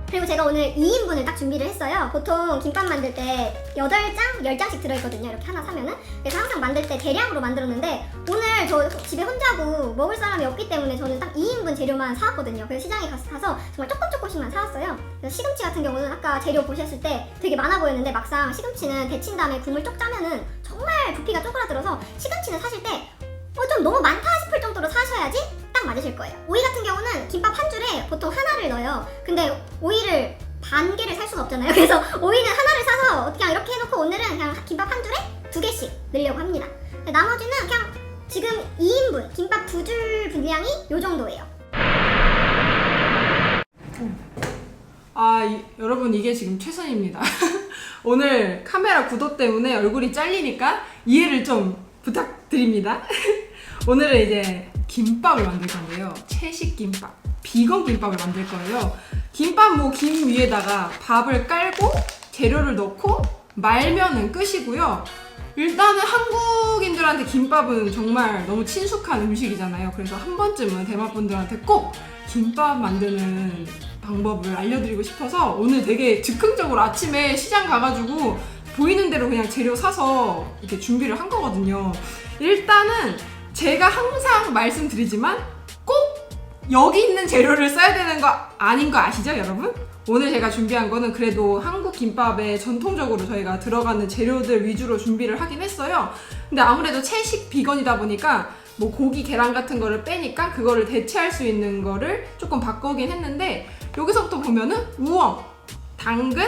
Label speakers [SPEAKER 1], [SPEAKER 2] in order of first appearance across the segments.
[SPEAKER 1] 그리고 제가 오늘 2인분을 딱 준비를 했어요. 보통 김밥 만들 때 8장, 10장씩 들어있거든요. 이렇게 하나 사면은. 그래서 항상 만들 때 대량으로 만들었는데 오늘 저 집에 혼자고 먹을 사람이 없기 때문에 저는 딱 2인분 재료만 사왔거든요. 그래서 시장에 가서 정말 조금씩만 사왔어요. 그래서 시금치 같은 경우는 아까 재료 보셨을 때 되게 많아 보였는데 막상 시금치는 데친 다음에 국물 쪽 짜면은 정말 부피가 쪼그라들어서 시금치는 사실 때 좀 너무 많다 싶을 정도로 사셔야지 딱 맞으실 거예요. 오이 같은 경우는 김밥 한 줄에 보통 하나를 넣어요. 근데 오이를 반 개를 살 수는 없잖아요. 그래서 오이는 하나를 사서 그냥 이렇게 해놓고 오늘은 그냥 김밥 한 줄에 2개씩 넣으려고 합니다. 나머지는 그냥 지금 2인분 김밥 2줄 분량이 요 정도예요.
[SPEAKER 2] 여러분 이게 지금 최선입니다. 오늘 카메라 구도 때문에 얼굴이 잘리니까 이해를 좀 부탁드립니다. 오늘은 이제 김밥을 만들 건데요. 채식 김밥, 비건 김밥을 만들 거예요. 김밥 김 위에다가 밥을 깔고 재료를 넣고 말면은 끝이고요. 일단은 한국인들한테 김밥은 정말 너무 친숙한 음식이잖아요. 그래서 한 번쯤은 대만 분들한테 꼭 김밥 만드는 방법을 알려드리고 싶어서 오늘 되게 즉흥적으로 아침에 시장 가가지고 보이는 대로 그냥 재료 사서 이렇게 준비를 한 거거든요. 일단은 제가 항상 말씀드리지만 꼭 여기 있는 재료를 써야 되는 거 아닌 거 아시죠, 여러분? 오늘 제가 준비한 거는 그래도 한국 김밥에 전통적으로 저희가 들어가는 재료들 위주로 준비를 하긴 했어요. 근데 아무래도 채식 비건이다 보니까 고기, 계란 같은 거를 빼니까 그거를 대체할 수 있는 거를 조금 바꾸긴 했는데 여기서부터 보면은 우엉, 당근,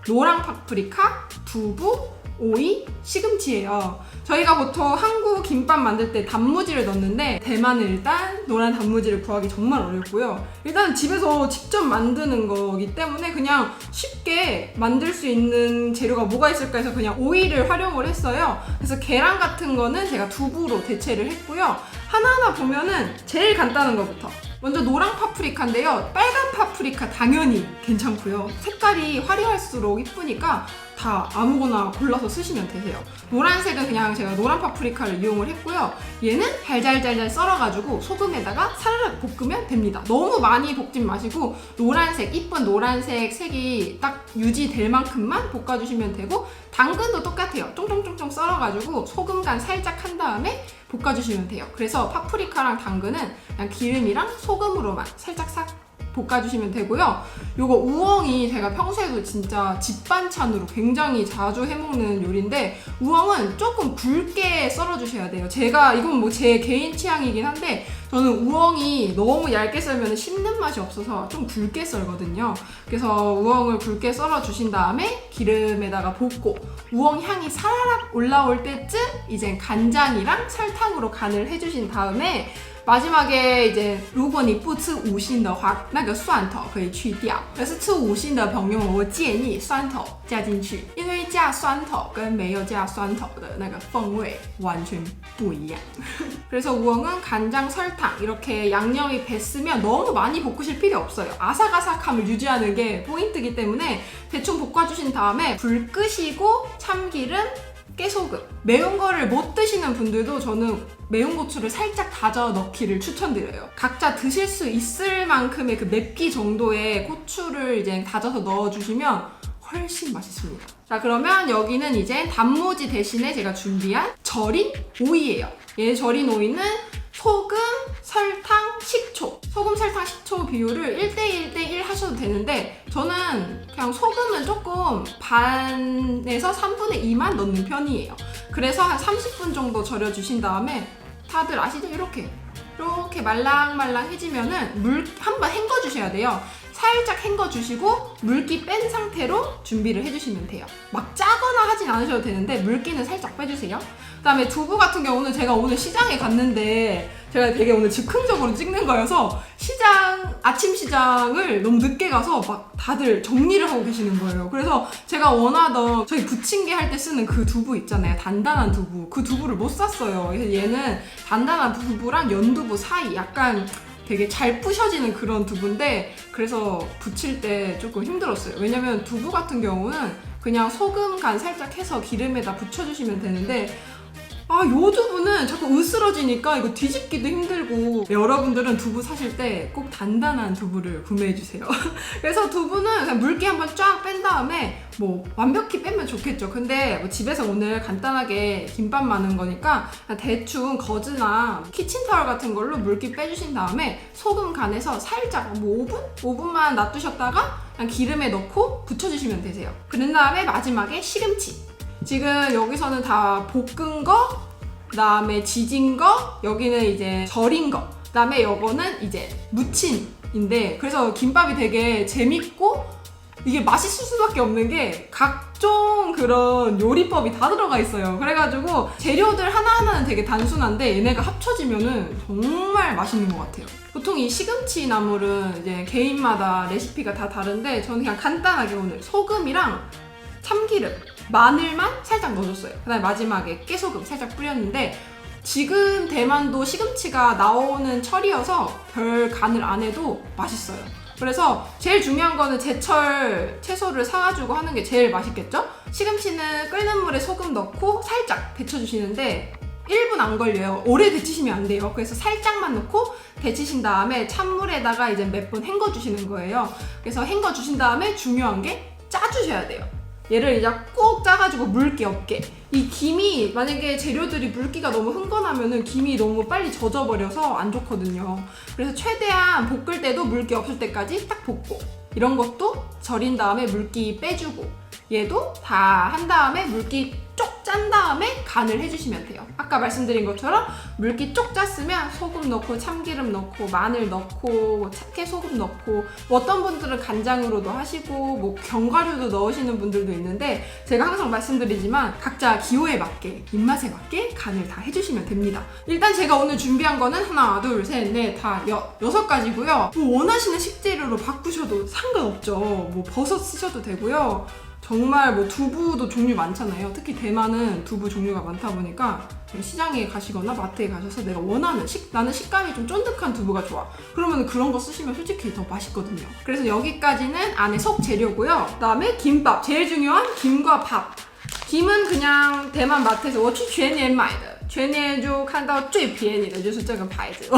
[SPEAKER 2] 노랑 파프리카, 두부, 오이, 시금치예요. 저희가 보통 한국 김밥 만들 때 단무지를 넣는데 대만은 일단 노란 단무지를 구하기 정말 어렵고요. 일단 집에서 직접 만드는 거기 때문에 그냥 쉽게 만들 수 있는 재료가 뭐가 있을까 해서 그냥 오이를 활용을 했어요. 그래서 계란 같은 거는 제가 두부로 대체를 했고요. 하나하나 보면은 제일 간단한 거부터. 먼저 노랑 파프리카인데요. 빨간 파프리카 당연히 괜찮고요. 색깔이 화려할수록 이쁘니까 다 아무거나 골라서 쓰시면 되세요. 노란색은 그냥 제가 노란 파프리카를 이용을 했고요. 얘는 잘잘잘잘 썰어가지고 소금에다가 사르륵 볶으면 됩니다. 너무 많이 볶진 마시고 노란색, 이쁜 노란색 색이 딱 유지될 만큼만 볶아주시면 되고 당근도 똑같아요. 쫑쫑쫑쫑 썰어가지고 소금 간 살짝 한 다음에 볶아주시면 돼요. 그래서 파프리카랑 당근은 그냥 기름이랑 소금으로만 살짝 볶아주시면 되고요. 요거 우엉이 제가 평소에도 진짜 집 반찬으로 굉장히 자주 해먹는 요리인데 우엉은 조금 굵게 썰어주셔야 돼요. 이건 제 개인 취향이긴 한데 저는 우엉이 너무 얇게 썰면 씹는 맛이 없어서 좀 굵게 썰거든요. 그래서 우엉을 굵게 썰어주신 다음에 기름에다가 볶고 우엉 향이 사라락 올라올 때쯤 이제 간장이랑 설탕으로 간을 해주신 다음에 마지막에 이제 如果你不吃五星的话那个蒜头可以去掉可是吃五星的朋友我建议蒜头加进去因为加蒜头跟没有加蒜头的那个风味完全不一样그래서 우엉은 간장, 설탕 이렇게 양념이 뱄으면 너무 많이 볶으실 필요 없어요. 아삭아삭함을 유지하는 게 포인트이기 때문에 대충 볶아주신 다음에 불 끄시고 참기름, 깨소금 매운 거를 못 드시는 분들도 저는 매운 고추를 살짝 다져 넣기를 추천드려요. 각자 드실 수 있을 만큼의 그 맵기 정도의 고추를 이제 다져서 넣어주시면 훨씬 맛있습니다. 자, 그러면 여기는 이제 단무지 대신에 제가 준비한 절인 오이예요. 얘 절인 오이는 소금, 설탕, 식초 소금, 설탕, 식초 비율을 1대1대1 하셔도 되는데 저는 그냥 소금은 조금 반에서 3분의 2만 넣는 편이에요. 그래서 한 30분 정도 절여주신 다음에 다들 아시죠? 이렇게 말랑말랑해지면은 물 한번 헹궈주셔야 돼요. 살짝 헹궈주시고 물기 뺀 상태로 준비를 해주시면 돼요. 막 짜거나 하진 않으셔도 되는데 물기는 살짝 빼주세요. 그 다음에 두부 같은 경우는 제가 오늘 시장에 갔는데 제가 되게 오늘 즉흥적으로 찍는 거여서 아침 시장을 너무 늦게 가서 막 다들 정리를 하고 계시는 거예요. 그래서 제가 원하던 저희 부침개 할 때 쓰는 그 두부 있잖아요. 단단한 두부. 그 두부를 못 샀어요. 그래서 얘는 단단한 두부랑 연두부 사이 약간 되게 잘 부셔지는 그런 두부인데 그래서 부칠 때 조금 힘들었어요. 왜냐면 두부 같은 경우는 그냥 소금 간 살짝 해서 기름에다 부쳐주시면 되는데 요 두부는 자꾸 으스러지니까 이거 뒤집기도 힘들고, 여러분들은 두부 사실 때 꼭 단단한 두부를 구매해주세요. 그래서 두부는 그냥 물기 한번 쫙 뺀 다음에 뭐 완벽히 빼면 좋겠죠. 근데 뭐 집에서 오늘 간단하게 김밥 마는 거니까 그냥 대충 거즈나 키친타월 같은 걸로 물기 빼주신 다음에 소금 간해서 살짝 뭐 5분만 놔두셨다가 그냥 기름에 넣고 부쳐주시면 되세요. 그런 다음에 마지막에 시금치. 지금 여기서는 다 볶은 거, 그다음에 지진 거, 여기는 이제 절인 거, 그다음에 요거는 이제 무침인데, 그래서 김밥이 되게 재밌고 이게 맛있을 수밖에 없는 게 각종 그런 요리법이 다 들어가 있어요. 그래가지고 재료들 하나하나는 되게 단순한데 얘네가 합쳐지면은 정말 맛있는 것 같아요. 보통 이 시금치 나물은 이제 개인마다 레시피가 다 다른데 저는 그냥 간단하게 오늘 소금이랑 참기름, 마늘만 살짝 넣어줬어요. 그 다음에 마지막에 깨소금 살짝 뿌렸는데, 지금 대만도 시금치가 나오는 철이어서 별 간을 안 해도 맛있어요. 그래서 제일 중요한 거는 제철 채소를 사가지고 하는 게 제일 맛있겠죠? 시금치는 끓는 물에 소금 넣고 살짝 데쳐주시는데 1분 안 걸려요. 오래 데치시면 안 돼요. 그래서 살짝만 넣고 데치신 다음에 찬물에다가 이제 몇 분 헹궈주시는 거예요. 그래서 헹궈주신 다음에 중요한 게 짜주셔야 돼요. 얘를 이제 꼭 짜가지고 물기 없게. 이 김이 만약에 재료들이 물기가 너무 흥건하면은 김이 너무 빨리 젖어버려서 안 좋거든요. 그래서 최대한 볶을 때도 물기 없을 때까지 딱 볶고, 이런 것도 절인 다음에 물기 빼주고, 얘도 다 한 다음에 물기 쪽 짠 다음에 간을 해주시면 돼요. 아까 말씀드린 것처럼 물기 쪽 짰으면 소금 넣고 참기름 넣고 마늘 넣고 깨소금 넣고, 어떤 분들은 간장으로도 하시고 뭐 견과류도 넣으시는 분들도 있는데, 제가 항상 말씀드리지만 각자 기호에 맞게 입맛에 맞게 간을 다 해주시면 됩니다. 일단 제가 오늘 준비한 거는 하나 둘 셋 넷 다 6가지고요 뭐 원하시는 식재료로 바꾸셔도 상관없죠. 뭐 버섯 쓰셔도 되고요. 정말 뭐 두부도 종류 많잖아요. 특히 대만은 두부 종류가 많다 보니까 시장에 가시거나 마트에 가셔서 내가 원하는 나는 식감이 좀 쫀득한 두부가 좋아. 그러면 그런 거 쓰시면 솔직히 더 맛있거든요. 그래서 여기까지는 안에 속 재료고요. 그다음에 김밥, 제일 중요한 김과 밥. 김은 그냥 대만 마트에서 我去全年买的全年就看到最便宜的就是这个牌子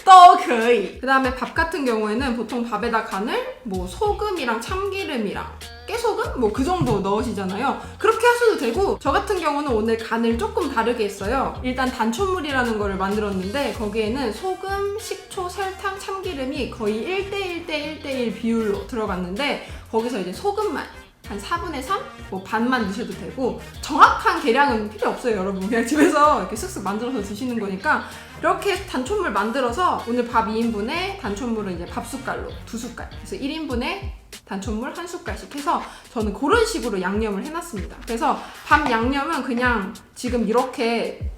[SPEAKER 2] 都可以。 그 다음에 밥 같은 경우에는 보통 밥에다 간을 뭐 소금이랑 참기름이랑 깨소금? 뭐 그 정도 넣으시잖아요. 그렇게 하셔도 되고, 저 같은 경우는 오늘 간을 조금 다르게 했어요. 일단 단촛물이라는 거를 만들었는데 거기에는 소금, 식초, 설탕, 참기름이 거의 1대1대1대1 비율로 들어갔는데, 거기서 이제 소금만 한 4분의 3? 뭐 반만 넣으셔도 되고, 정확한 계량은 필요 없어요, 여러분. 그냥 집에서 이렇게 쓱쓱 만들어서 드시는 거니까. 이렇게 단촛물 만들어서 오늘 밥 2인분에 단촛물은 이제 밥숟갈로 2숟갈. 그래서 1인분에 단촛물 1숟갈씩 해서 저는 그런 식으로 양념을 해놨습니다. 그래서 밥 양념은 그냥 지금 이렇게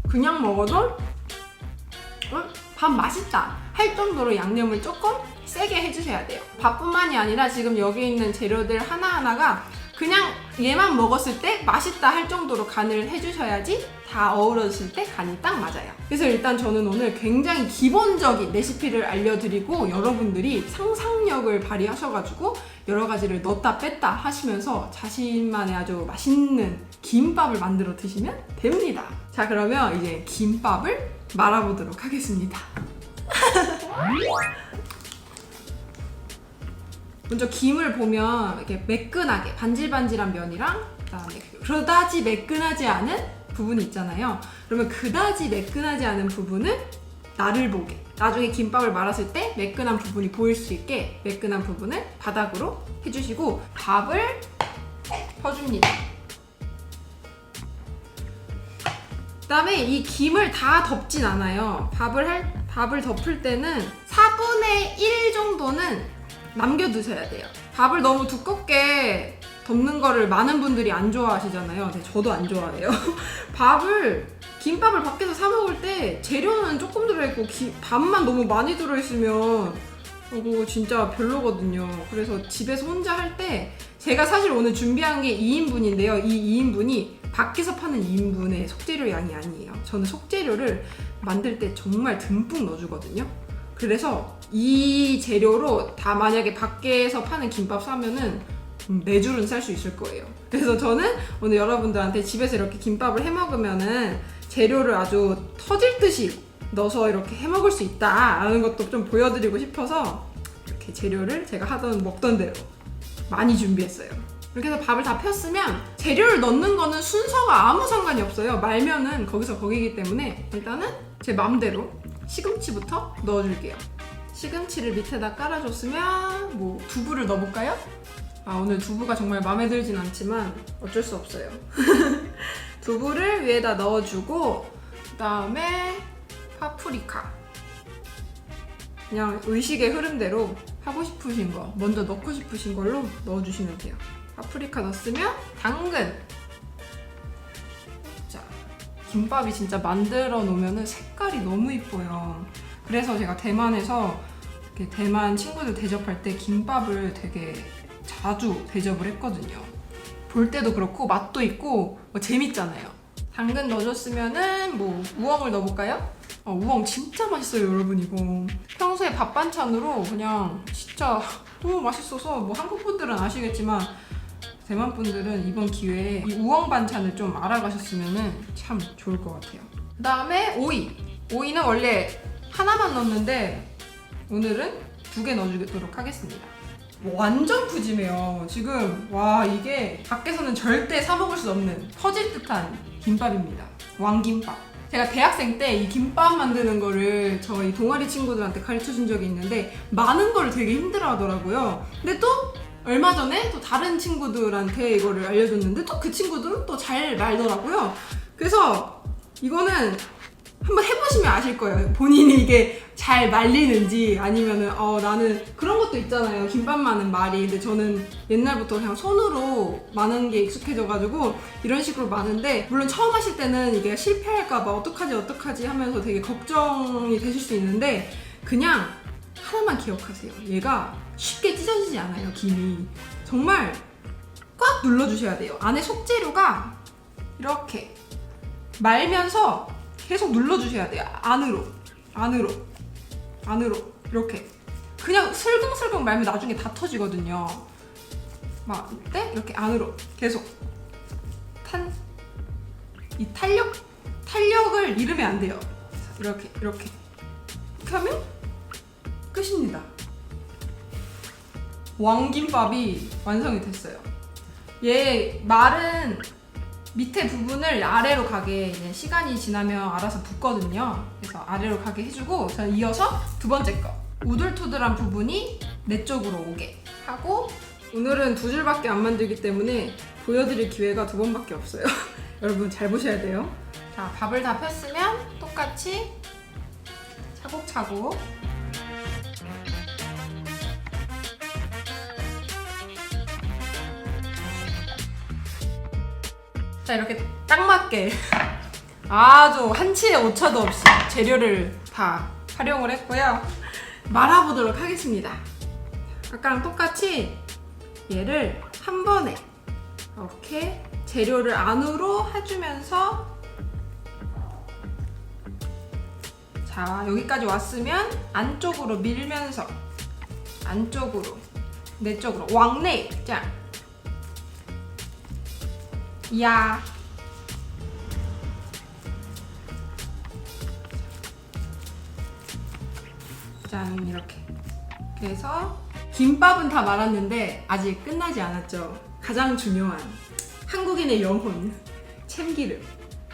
[SPEAKER 2] 그냥 먹어도 밥 맛있다 할 정도로 양념을 조금 세게 해주셔야 돼요. 밥뿐만이 아니라 지금 여기 있는 재료들 하나하나가 그냥 얘만 먹었을 때 맛있다 할 정도로 간을 해주셔야지 다 어우러질 때 간이 딱 맞아요. 그래서 일단 저는 오늘 굉장히 기본적인 레시피를 알려드리고, 여러분들이 상상력을 발휘하셔가지고 여러 가지를 넣었다 뺐다 하시면서 자신만의 아주 맛있는 김밥을 만들어 드시면 됩니다. 자, 그러면 이제 김밥을 말아보도록 하겠습니다. 먼저 김을 보면 이렇게 매끈하게 반질반질한 면이랑, 그다음에 그다지 매끈하지 않은 부분이 있잖아요. 그러면 그다지 매끈하지 않은 부분은 나를 보게, 나중에 김밥을 말았을 때 매끈한 부분이 보일 수 있게 매끈한 부분을 바닥으로 해주시고, 밥을 퍼줍니다. 그다음에 이 김을 다 덮진 않아요. 밥을 덮을 때는 4분의 1 정도는 남겨두셔야 돼요. 밥을 너무 두껍게 덮는 거를 많은 분들이 안 좋아하시잖아요. 근데 저도 안 좋아해요. 김밥을 밖에서 사 먹을 때 재료는 조금 들어있고 밥만 너무 많이 들어있으면 그거 진짜 별로거든요. 그래서 집에서 혼자 할 때, 제가 사실 오늘 준비한 게 2인분인데요. 이 2인분이 밖에서 파는 2인분의 속재료 양이 아니에요. 저는 속재료를 만들 때 정말 듬뿍 넣어주거든요. 그래서 이 재료로 다 만약에 밖에서 파는 김밥 사면은 네 줄은 살 수 있을 거예요. 그래서 저는 오늘 여러분들한테 집에서 이렇게 김밥을 해 먹으면은 재료를 아주 터질 듯이 넣어서 이렇게 해 먹을 수 있다라는 것도 좀 보여드리고 싶어서 이렇게 재료를 제가 먹던 대로 많이 준비했어요. 이렇게 해서 밥을 다 폈으면 재료를 넣는 거는 순서가 아무 상관이 없어요. 말면은 거기서 거기기 때문에 일단은 제 마음대로 시금치부터 넣어줄게요. 시금치를 밑에다 깔아줬으면 뭐 두부를 넣어볼까요? 오늘 두부가 정말 마음에 들진 않지만 어쩔 수 없어요. 두부를 위에다 넣어주고 그 다음에 파프리카 그냥 의식의 흐름대로 하고 싶으신 거 먼저 넣고 싶으신 걸로 넣어주시면 돼요. 파프리카 넣었으면 당근. 자, 김밥이 진짜 만들어 놓으면 색깔이 너무 이뻐요. 그래서 제가 대만에서 이렇게 대만 친구들 대접할 때 김밥을 되게 자주 대접을 했거든요. 볼 때도 그렇고 맛도 있고 재밌잖아요. 당근 넣어줬으면은 뭐 우엉을 넣어볼까요? 우엉 진짜 맛있어요, 여러분. 이거 평소에 밥 반찬으로 그냥 진짜 너무 맛있어서 뭐 한국 분들은 아시겠지만 대만 분들은 이번 기회에 이 우엉 반찬을 좀 알아가셨으면 참 좋을 것 같아요. 그 다음에 오이는 원래 하나만 넣었는데 오늘은 2개 넣어주도록 하겠습니다. 완전 푸짐해요. 지금 와, 이게 밖에서는 절대 사 먹을 수 없는 터질 듯한 김밥입니다. 왕김밥. 제가 대학생 때 이 김밥 만드는 거를 저희 동아리 친구들한테 가르쳐 준 적이 있는데 많은 걸 되게 힘들어 하더라고요. 근데 또 얼마 전에 또 다른 친구들한테 이거를 알려줬는데 또 그 친구들은 또 잘 말더라고요. 그래서 이거는 한번 해보시면 아실 거예요. 본인이 이게 잘 말리는지 아니면은 나는 그런 것도 있잖아요. 김밥 마는 말이. 근데 저는 옛날부터 그냥 손으로 마는 게 익숙해져가지고 이런 식으로 마는데 물론 처음 하실 때는 이게 실패할까봐 어떡하지 하면서 되게 걱정이 되실 수 있는데 그냥 하나만 기억하세요. 얘가 쉽게 찢어지지 않아요. 김이 정말 꽉 눌러주셔야 돼요. 안에 속재료가 이렇게 말면서 계속 눌러주셔야 돼요. 안으로 이렇게 그냥 슬금슬금 말면 나중에 다 터지거든요. 막 때 이렇게 안으로 계속 이 탄력을 잃으면 안 돼요. 이렇게 하면 끝입니다. 왕김밥이 완성이 됐어요. 얘 말은 밑에 부분을 아래로 가게 이제 시간이 지나면 알아서 붓거든요. 그래서 아래로 가게 해주고 저는 이어서 두 번째 거 우들투들한 부분이 내 쪽으로 오게 하고 오늘은 2줄밖에 안 만들기 때문에 보여드릴 기회가 2번밖에 없어요. 여러분 잘 보셔야 돼요. 자, 밥을 다 폈으면 똑같이 차곡차곡 자, 이렇게 딱 맞게 아주 한치의 오차도 없이 재료를 다 활용을 했고요. 말아보도록 하겠습니다. 아까랑 똑같이 얘를 한 번에 이렇게 재료를 안으로 해주면서 자, 여기까지 왔으면 안쪽으로 밀면서 안쪽으로 내 쪽으로 왕내 짠 야 짠 이렇게 그래서 김밥은 다 말았는데 아직 끝나지 않았죠. 가장 중요한 한국인의 영혼 참기름.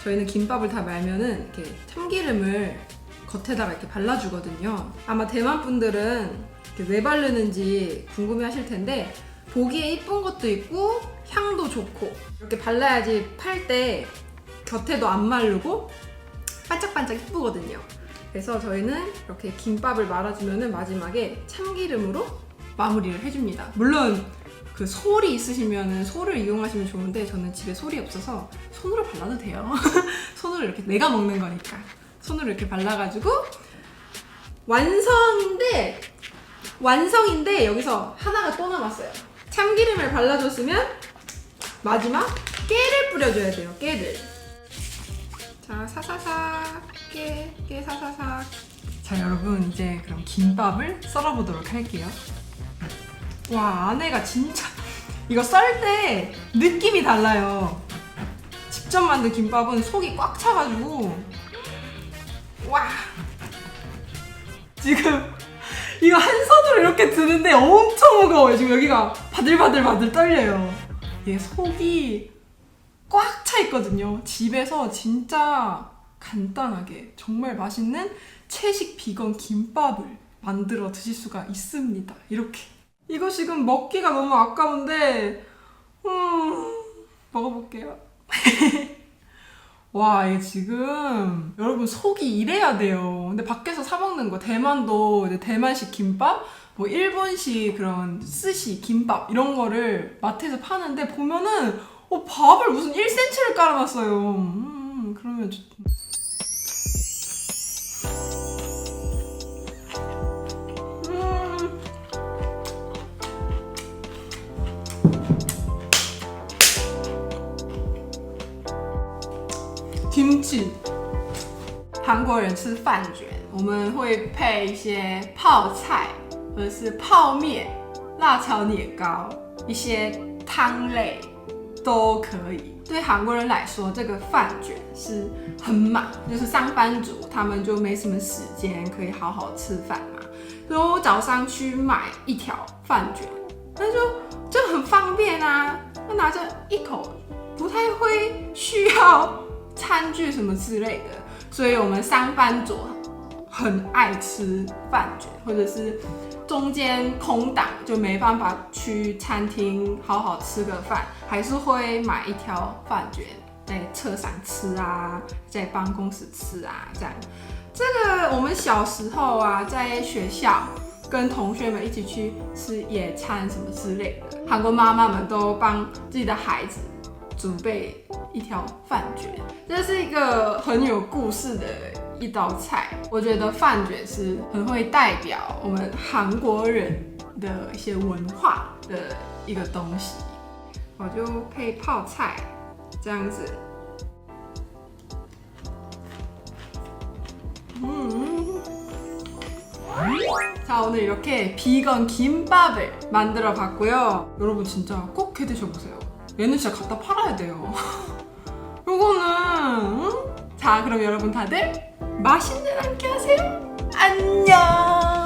[SPEAKER 2] 저희는 김밥을 다 말면은 이렇게 참기름을 겉에다가 이렇게 발라주거든요. 아마 대만 분들은 이렇게 왜 바르는지 궁금해 하실 텐데 보기에 이쁜 것도 있고 향도 좋고 이렇게 발라야지 팔 때 겉에도 안 마르고 반짝반짝 이쁘거든요. 그래서 저희는 이렇게 김밥을 말아주면 마지막에 참기름으로 마무리를 해줍니다. 물론 그 솔이 있으시면 솔을 이용하시면 좋은데 저는 집에 솔이 없어서 손으로 발라도 돼요. 손으로 이렇게 내가 먹는 거니까 손으로 이렇게 발라가지고 완성인데 여기서 하나가 또 남았어요. 참기름을 발라줬으면 마지막 깨를 뿌려줘야 돼요. 깨를. 자, 사사삭 깨 사사삭. 자, 여러분 이제 그럼 김밥을 썰어보도록 할게요. 와, 안에가 진짜 이거 썰 때 느낌이 달라요. 직접 만든 김밥은 속이 꽉 차가지고 와 지금 이거 한 손으로 이렇게 드는데 엄청 무거워요. 지금 여기가 바들바들 떨려요. 이게 속이 꽉 차 있거든요. 집에서 진짜 간단하게 정말 맛있는 채식 비건 김밥을 만들어 드실 수가 있습니다. 이렇게. 이거 지금 먹기가 너무 아까운데 먹어볼게요. 와, 이게 지금 여러분 속이 이래야 돼요. 근데 밖에서 사 먹는 거 대만도 이제 대만식 김밥, 뭐 일본식 그런 스시 김밥 이런 거를 마트에서 파는데 보면은 밥을 무슨 1cm를 깔아놨어요. 그러면 김치。韩国人吃饭卷，我们会配一些泡菜，或者是泡面、辣炒年糕，一些汤类都可以。对韩国人来说，这个饭卷是很忙，就是上班族他们就没什么时间可以好好吃饭嘛，所以我早上去买一条饭卷，那就很方便啊，那拿着一口，不太会需要餐具什么之类的，所以我们上班族很爱吃饭卷，或者是中间空档就没办法去餐厅好好吃个饭，还是会买一条饭卷在车上吃啊，在办公室吃啊，这样。这个我们小时候啊，在学校跟同学们一起去吃野餐什么之类的，韩国妈妈们都帮自己的孩子准备一条饭卷，这是一个很有故事的一道菜。我觉得饭卷是很会代表我们韩国人的一些文化的一个东西。我就配泡菜这样子。자, 오늘 이렇게 비건 김밥을 만들어 봤고요. 여러분 진짜 꼭 해 드셔보세요. 얘는 진짜 갖다 팔아야 돼요. 요거는 자, 그럼 여러분 다들 맛있는 함께 하세요. 안녕.